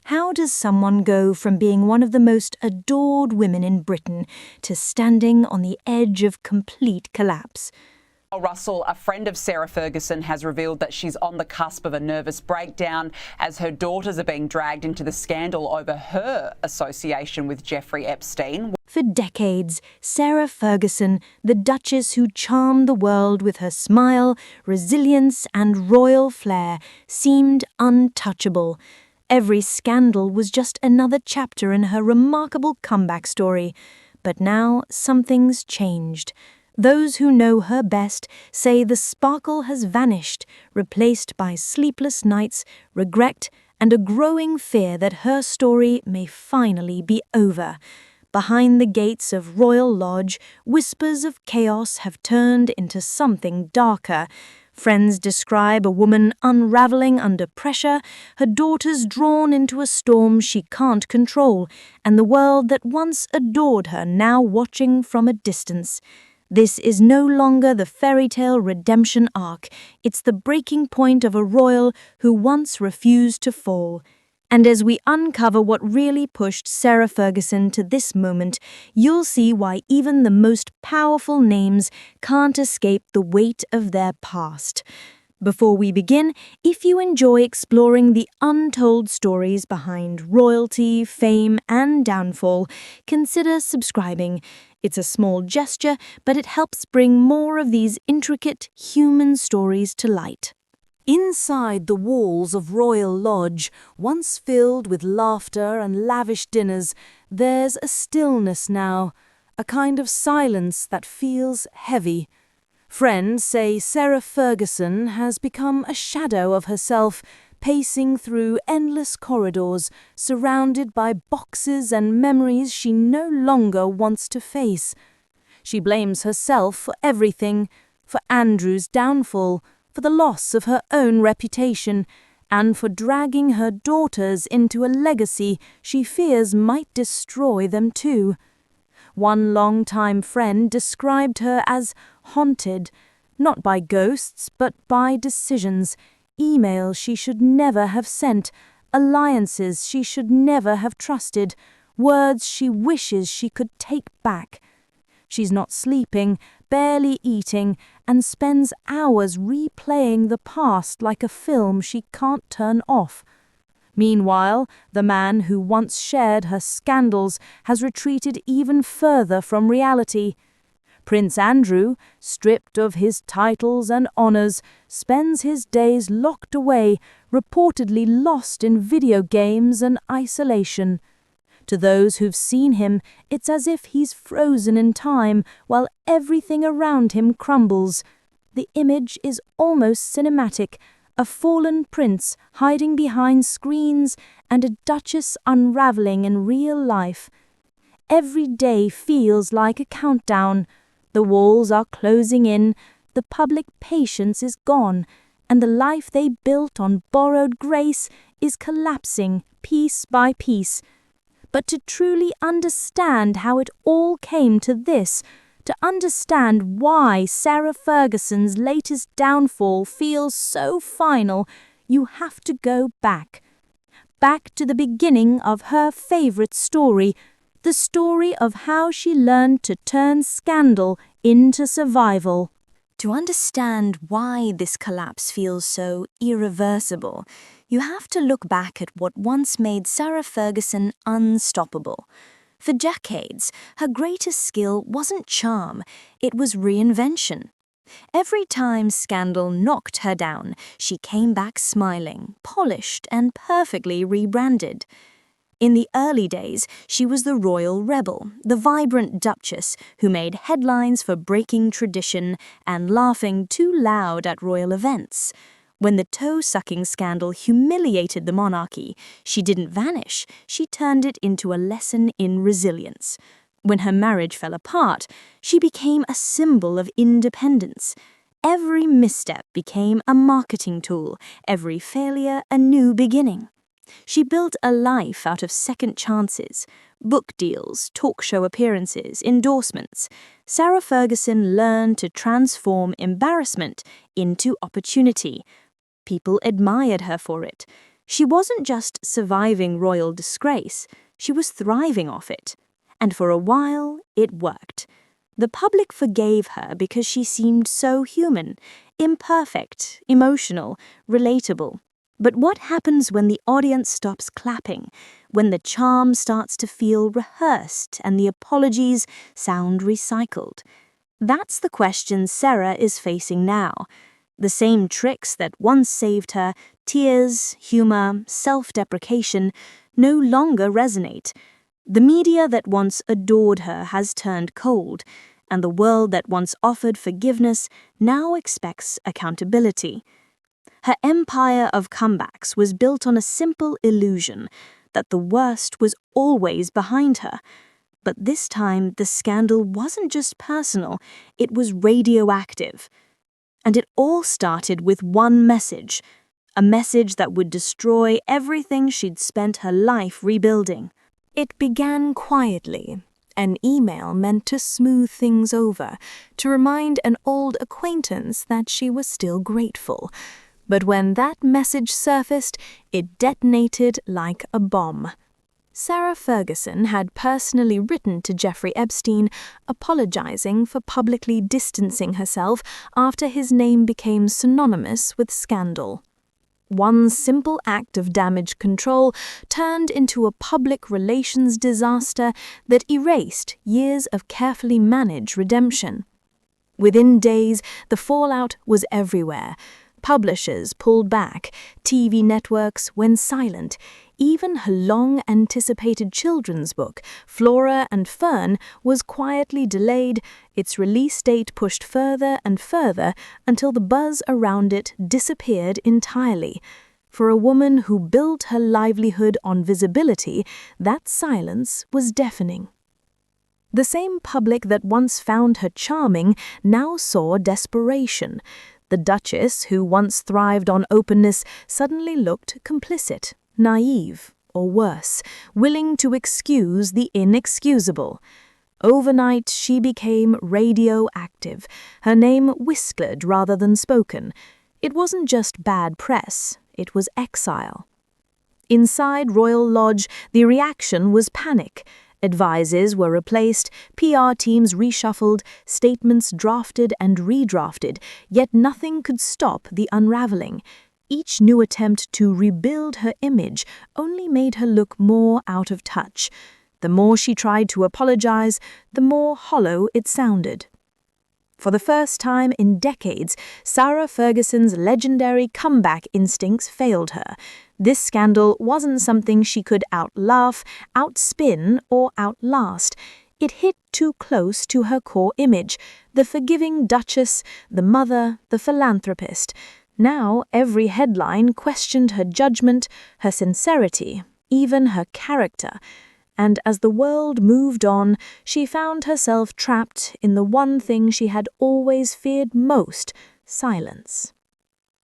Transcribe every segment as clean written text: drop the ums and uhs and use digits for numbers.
How does someone go from being one of the most adored women in Britain to standing on the edge of complete collapse? Russell, a friend of Sarah Ferguson, has revealed that she's on the cusp of a nervous breakdown as her daughters are being dragged into the scandal over her association with Jeffrey Epstein. For decades, Sarah Ferguson, the Duchess who charmed the world with her smile, resilience and royal flair, seemed untouchable. Every scandal was just another chapter in her remarkable comeback story. But now something's changed. Those who know her best say the sparkle has vanished, replaced by sleepless nights, regret, and a growing fear that her story may finally be over. Behind the gates of Royal Lodge, whispers of chaos have turned into something darker. Friends describe a woman unraveling under pressure, her daughters drawn into a storm she can't control, and the world that once adored her now watching from a distance. This is no longer the fairy tale redemption arc. It's the breaking point of a royal who once refused to fall. And as we uncover what really pushed Sarah Ferguson to this moment, you'll see why even the most powerful names can't escape the weight of their past. Before we begin, if you enjoy exploring the untold stories behind royalty, fame, and downfall, consider subscribing. It's a small gesture, but it helps bring more of these intricate human stories to light. Inside the walls of Royal Lodge, once filled with laughter and lavish dinners, there's a stillness now, a kind of silence that feels heavy. Friends say Sarah Ferguson has become a shadow of herself, pacing through endless corridors, surrounded by boxes and memories she no longer wants to face. She blames herself for everything, for Andrew's downfall, for the loss of her own reputation, and for dragging her daughters into a legacy she fears might destroy them too. One long-time friend described her as haunted, not by ghosts but by decisions, emails she should never have sent, alliances she should never have trusted, words she wishes she could take back. She's not sleeping, barely eating, and spends hours replaying the past like a film she can't turn off. Meanwhile, the man who once shared her scandals has retreated even further from reality. Prince Andrew, stripped of his titles and honors, spends his days locked away, reportedly lost in video games and isolation. To those who've seen him, it's as if he's frozen in time while everything around him crumbles. The image is almost cinematic, a fallen prince hiding behind screens and a duchess unraveling in real life. Every day feels like a countdown. The walls are closing in, the public patience is gone, and the life they built on borrowed grace is collapsing piece by piece. But to truly understand how it all came to this, to understand why Sarah Ferguson's latest downfall feels so final, you have to go back. Back to the beginning of her favorite story, the story of how she learned to turn scandal into survival. To understand why this collapse feels so irreversible, you have to look back at what once made Sarah Ferguson unstoppable. For decades, her greatest skill wasn't charm, it was reinvention. Every time scandal knocked her down, she came back smiling, polished and perfectly rebranded. In the early days, she was the royal rebel, the vibrant duchess who made headlines for breaking tradition and laughing too loud at royal events. When the toe-sucking scandal humiliated the monarchy, she didn't vanish, she turned it into a lesson in resilience. When her marriage fell apart, she became a symbol of independence. Every misstep became a marketing tool, every failure a new beginning. She built a life out of second chances, book deals, talk show appearances, endorsements. Sarah Ferguson learned to transform embarrassment into opportunity. People admired her for it. She wasn't just surviving royal disgrace, she was thriving off it. And for a while, it worked. The public forgave her because she seemed so human, imperfect, emotional, relatable. But what happens when the audience stops clapping, when the charm starts to feel rehearsed and the apologies sound recycled? That's the question Sarah is facing now. The same tricks that once saved her, tears, humor, self-deprecation, no longer resonate. The media that once adored her has turned cold, and the world that once offered forgiveness now expects accountability. Her empire of comebacks was built on a simple illusion that the worst was always behind her. But this time, the scandal wasn't just personal, it was radioactive. And it all started with one message, a message that would destroy everything she'd spent her life rebuilding. It began quietly, an email meant to smooth things over, to remind an old acquaintance that she was still grateful. But when that message surfaced, it detonated like a bomb. Sarah Ferguson had personally written to Jeffrey Epstein, apologizing for publicly distancing herself after his name became synonymous with scandal. One simple act of damage control turned into a public relations disaster that erased years of carefully managed redemption. Within days, the fallout was everywhere. Publishers pulled back, TV networks went silent. Even her long-anticipated children's book, Flora and Fern, was quietly delayed, its release date pushed further and further until the buzz around it disappeared entirely. For a woman who built her livelihood on visibility, that silence was deafening. The same public that once found her charming now saw desperation. The Duchess, who once thrived on openness, suddenly looked complicit, naive, or worse, willing to excuse the inexcusable. Overnight, she became radioactive, her whispered whispered rather than spoken. It wasn't just bad press, it was exile. Inside Royal Lodge, the reaction was panic. Advisors were replaced, PR teams reshuffled, statements drafted and redrafted, yet nothing could stop the unraveling. Each new attempt to rebuild her image only made her look more out of touch. The more she tried to apologize, the more hollow it sounded. For the first time in decades, Sarah Ferguson's legendary comeback instincts failed her. This scandal wasn't something she could outlaugh, outspin, or outlast. It hit too close to her core image, the forgiving Duchess, the mother, the philanthropist. Now every headline questioned her judgment, her sincerity, even her character. And as the world moved on, she found herself trapped in the one thing she had always feared most, silence.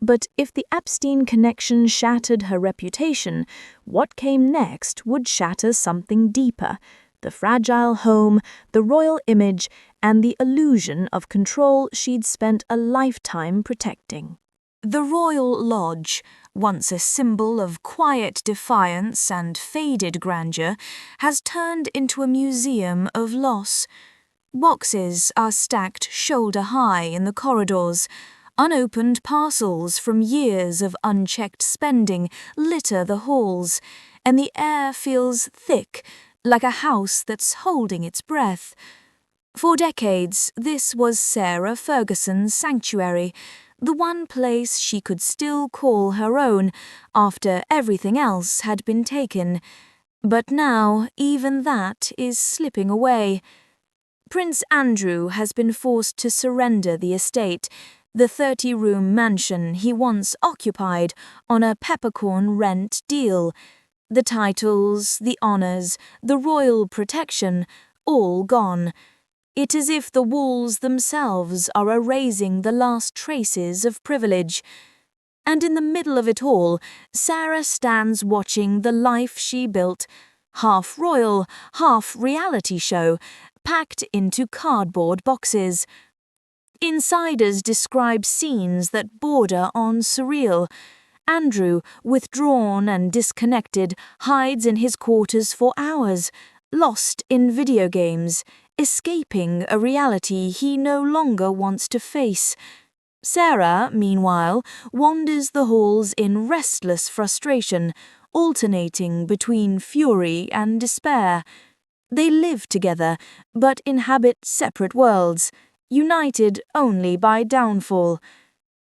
But if the Epstein connection shattered her reputation, what came next would shatter something deeper: the fragile home, the royal image, and the illusion of control she'd spent a lifetime protecting. The Royal Lodge, once a symbol of quiet defiance and faded grandeur, has turned into a museum of loss. Boxes are stacked shoulder-high in the corridors. Unopened parcels from years of unchecked spending litter the halls, and the air feels thick, like a house that's holding its breath. For decades, this was Sarah Ferguson's sanctuary, the one place she could still call her own after everything else had been taken. But now, even that is slipping away. Prince Andrew has been forced to surrender the estate, the 30-room mansion he once occupied, on a peppercorn rent deal. The titles, the honours, the royal protection, all gone. It's as if the walls themselves are erasing the last traces of privilege. And in the middle of it all, Sarah stands watching the life she built, half royal, half reality show, packed into cardboard boxes. Insiders describe scenes that border on surreal. Andrew, withdrawn and disconnected, hides in his quarters for hours, lost in video games, escaping a reality he no longer wants to face. Sarah, meanwhile, wanders the halls in restless frustration, alternating between fury and despair. They live together, but inhabit separate worlds, united only by downfall.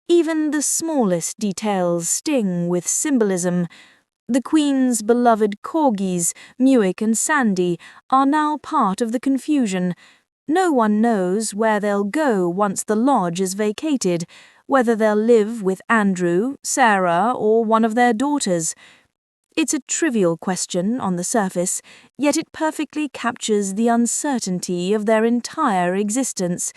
Even the smallest details sting with symbolism. The Queen's beloved corgis, Muick and Sandy, are now part of the confusion. No one knows where they'll go once the lodge is vacated, whether they'll live with Andrew, Sarah, or one of their daughters. It's a trivial question on the surface, yet it perfectly captures the uncertainty of their entire existence.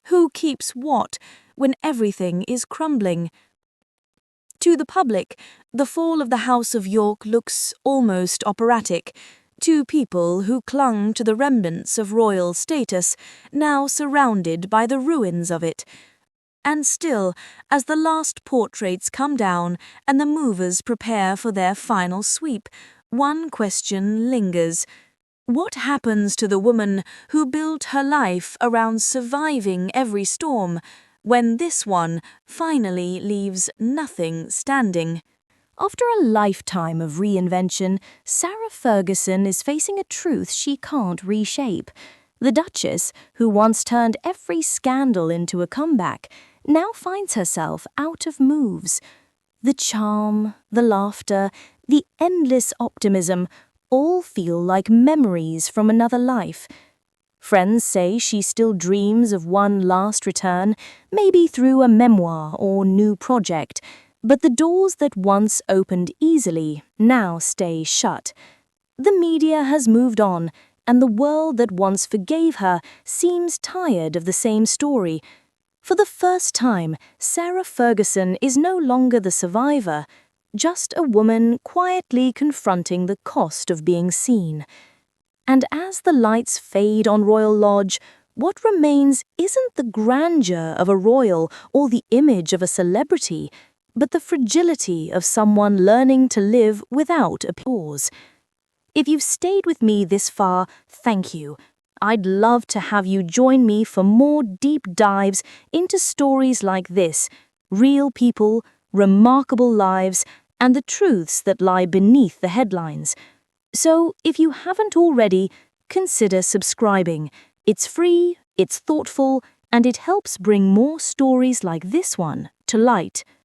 Who keeps what when everything is crumbling? To the public, the fall of the House of York looks almost operatic. Two people who clung to the remnants of royal status, now surrounded by the ruins of it. And still, as the last portraits come down and the movers prepare for their final sweep, one question lingers. What happens to the woman who built her life around surviving every storm, when this one finally leaves nothing standing? After a lifetime of reinvention, Sarah Ferguson is facing a truth she can't reshape. The Duchess, who once turned every scandal into a comeback, now finds herself out of moves. The charm, the laughter, the endless optimism all feel like memories from another life. Friends say she still dreams of one last return, maybe through a memoir or new project, but the doors that once opened easily now stay shut. The media has moved on, and the world that once forgave her seems tired of the same story. For the first time, Sarah Ferguson is no longer the survivor, just a woman quietly confronting the cost of being seen. And as the lights fade on Royal Lodge, what remains isn't the grandeur of a royal or the image of a celebrity, but the fragility of someone learning to live without applause. If you've stayed with me this far, thank you. I'd love to have you join me for more deep dives into stories like this, real people, remarkable lives, and the truths that lie beneath the headlines. So, if you haven't already, consider subscribing. It's free, it's thoughtful, and it helps bring more stories like this one to light.